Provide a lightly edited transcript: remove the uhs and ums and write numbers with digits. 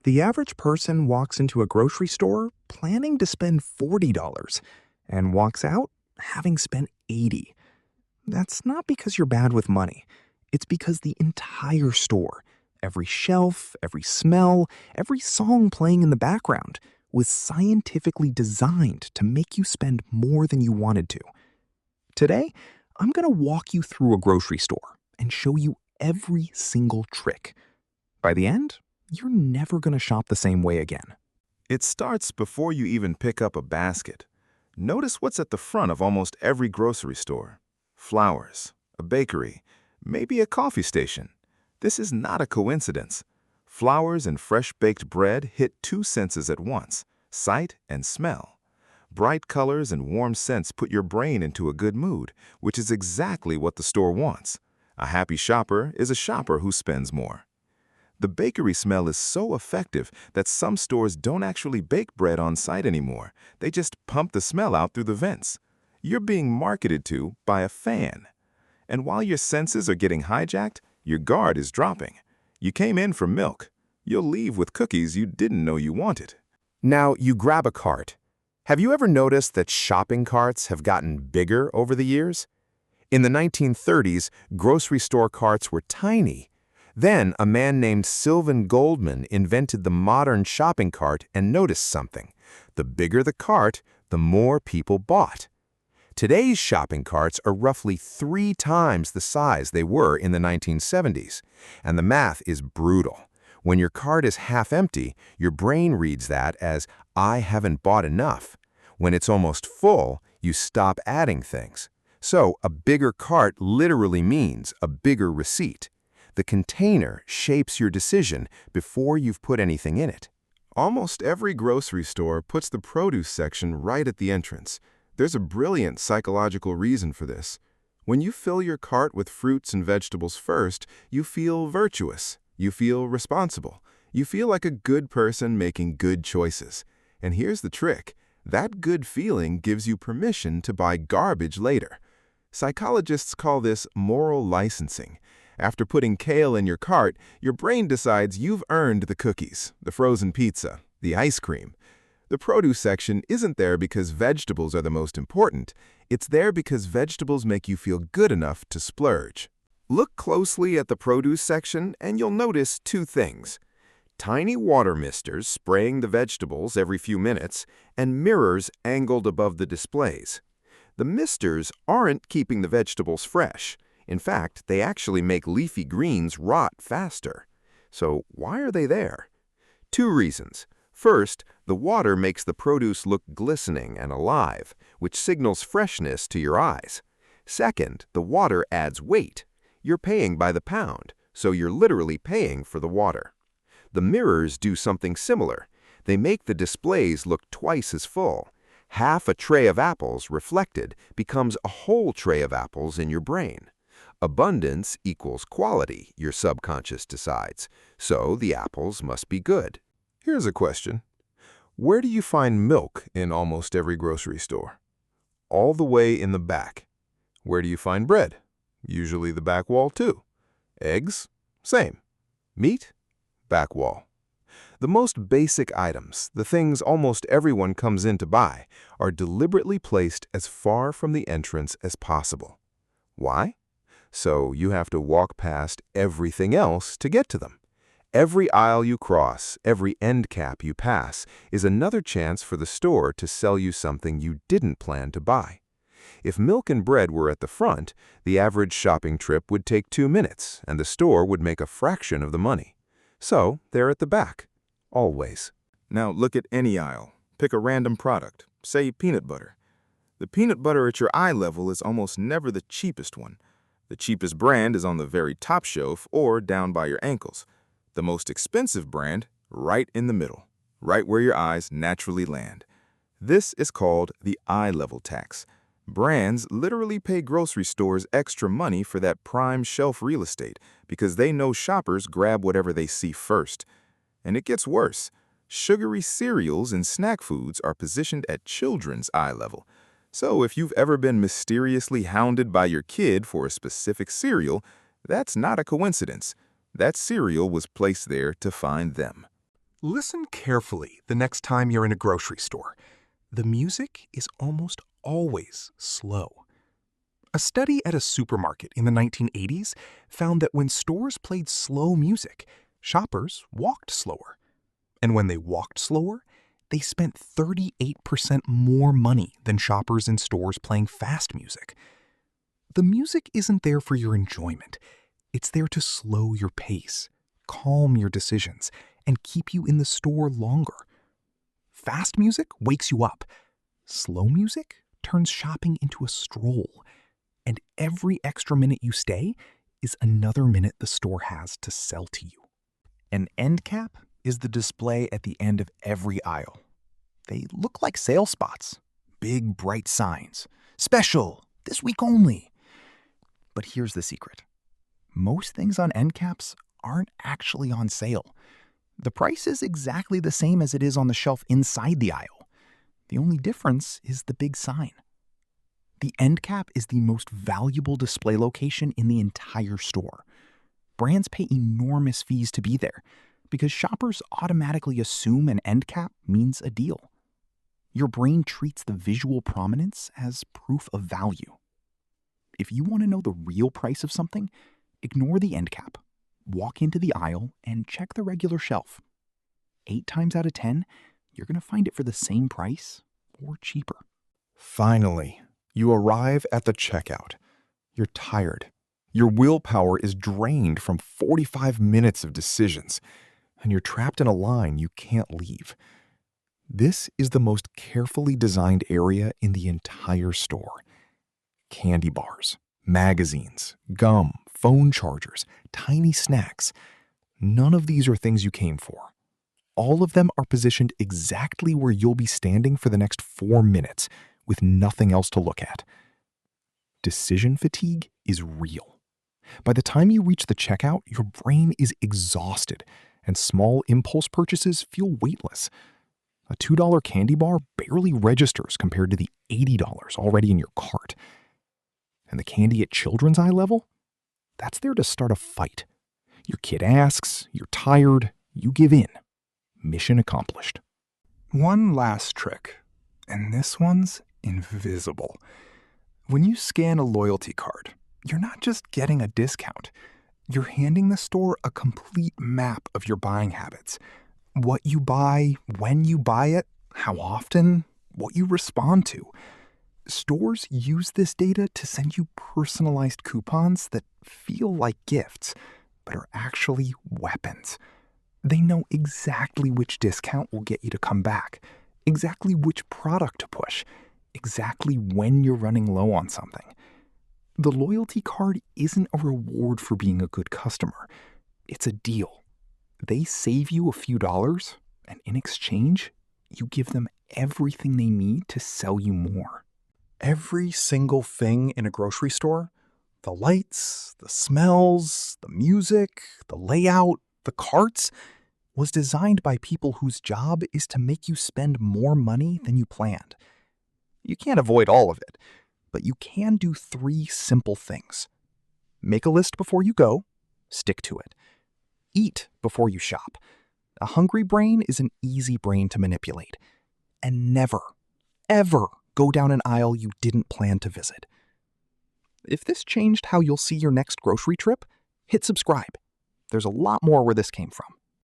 The average person walks into a grocery store planning to spend $40 and walks out having spent $80. That's not because you're bad with money. It's because the entire store, every shelf, every smell, every song playing in the background, was scientifically designed to make you spend more than you wanted to. Today, I'm going to walk you through a grocery store and show you every single trick. By the end, you're never going to shop the same way again. It starts before you even pick up a basket. Notice what's at the front of almost every grocery store. Flowers, a bakery, maybe a coffee station. This is not a coincidence. Flowers and fresh-baked bread hit two senses at once, sight and smell. Bright colors and warm scents put your brain into a good mood, which is exactly what the store wants. A happy shopper is a shopper who spends more. The bakery smell is so effective that some stores don't actually bake bread on site anymore. They just pump the smell out through the vents. You're being marketed to by a fan. And while your senses are getting hijacked, your guard is dropping. You came in for milk. You'll leave with cookies you didn't know you wanted. Now you grab a cart. Have you ever noticed that shopping carts have gotten bigger over the years? In the 1930s, grocery store carts were tiny. Then a man named Sylvan Goldman invented the modern shopping cart and noticed something. The bigger the cart, the more people bought. Today's shopping carts are roughly 3 times the size they were in the 1970s. And the math is brutal. When your cart is half empty, your brain reads that as, I haven't bought enough. When it's almost full, you stop adding things. So a bigger cart literally means a bigger receipt. The container shapes your decision before you've put anything in it. Almost every grocery store puts the produce section right at the entrance. There's a brilliant psychological reason for this. When you fill your cart with fruits and vegetables first, you feel virtuous. You feel responsible. You feel like a good person making good choices. And here's the trick. That good feeling gives you permission to buy garbage later. Psychologists call this moral licensing. After putting kale in your cart, your brain decides you've earned the cookies, the frozen pizza, the ice cream. The produce section isn't there because vegetables are the most important. It's there because vegetables make you feel good enough to splurge. Look closely at the produce section and you'll notice 2 things. Tiny water misters spraying the vegetables every few minutes and mirrors angled above the displays. The misters aren't keeping the vegetables fresh. In fact, they actually make leafy greens rot faster. So why are they there? 2 reasons. First, the water makes the produce look glistening and alive, which signals freshness to your eyes. Second, the water adds weight. You're paying by the pound, so you're literally paying for the water. The mirrors do something similar. They make the displays look twice as full. Half a tray of apples reflected becomes a whole tray of apples in your brain. Abundance equals quality, your subconscious decides, so the apples must be good. Here's a question. Where do you find milk in almost every grocery store? All the way in the back. Where do you find bread? Usually the back wall too. Eggs? Same. Meat? Back wall. The most basic items, the things almost everyone comes in to buy, are deliberately placed as far from the entrance as possible. Why? So you have to walk past everything else to get to them. Every aisle you cross, every end cap you pass, is another chance for the store to sell you something you didn't plan to buy. If milk and bread were at the front, the average shopping trip would take 2 minutes, and the store would make a fraction of the money. So they're at the back, always. Now look at any aisle. Pick a random product, say peanut butter. The peanut butter at your eye level is almost never the cheapest one. The cheapest brand is on the very top shelf or down by your ankles. The most expensive brand, right in the middle, right where your eyes naturally land. This is called the eye level tax. Brands literally pay grocery stores extra money for that prime shelf real estate because they know shoppers grab whatever they see first. And it gets worse. Sugary cereals and snack foods are positioned at children's eye level. So if you've ever been mysteriously hounded by your kid for a specific cereal, that's not a coincidence. That cereal was placed there to find them. Listen carefully the next time you're in a grocery store. The music is almost always slow. A study at a supermarket in the 1980s found that when stores played slow music, shoppers walked slower. And when they walked slower, they spent 38% more money than shoppers in stores playing fast music. The music isn't there for your enjoyment. It's there to slow your pace, calm your decisions, and keep you in the store longer. Fast music wakes you up. Slow music turns shopping into a stroll. And every extra minute you stay is another minute the store has to sell to you. An end cap is the display at the end of every aisle. They look like sale spots, big bright signs, special, this week only. But here's the secret. Most things on end caps aren't actually on sale. The price is exactly the same as it is on the shelf inside the aisle. The only difference is the big sign. The end cap is the most valuable display location in the entire store. Brands pay enormous fees to be there because shoppers automatically assume an end cap means a deal. Your brain treats the visual prominence as proof of value. If you want to know the real price of something, ignore the end cap. Walk into the aisle and check the regular shelf. 8 times out of 10, you're going to find it for the same price or cheaper. Finally, you arrive at the checkout. You're tired. Your willpower is drained from 45 minutes of decisions, and you're trapped in a line you can't leave. This is the most carefully designed area in the entire store. Candy bars, magazines, gum, phone chargers, tiny snacks. None of these are things you came for. All of them are positioned exactly where you'll be standing for the next 4 minutes with nothing else to look at. Decision fatigue is real. By the time you reach the checkout, your brain is exhausted, and small impulse purchases feel weightless. A $2 candy bar barely registers compared to the $80 already in your cart. And the candy at children's eye level? That's there to start a fight. Your kid asks, you're tired, you give in. Mission accomplished. One last trick, and this one's invisible. When you scan a loyalty card, you're not just getting a discount. You're handing the store a complete map of your buying habits. What you buy, when you buy it, how often, what you respond to. Stores use this data to send you personalized coupons that feel like gifts, but are actually weapons. They know exactly which discount will get you to come back, exactly which product to push, exactly when you're running low on something. The loyalty card isn't a reward for being a good customer. It's a deal. They save you a few dollars, and in exchange, you give them everything they need to sell you more. Every single thing in a grocery store, the lights, the smells, the music, the layout, the carts, was designed by people whose job is to make you spend more money than you planned. You can't avoid all of it, but you can do 3 simple things. Make a list before you go, stick to it. Eat before you shop. A hungry brain is an easy brain to manipulate. And never, ever go down an aisle you didn't plan to visit. If this changed how you'll see your next grocery trip, hit subscribe. There's a lot more where this came from.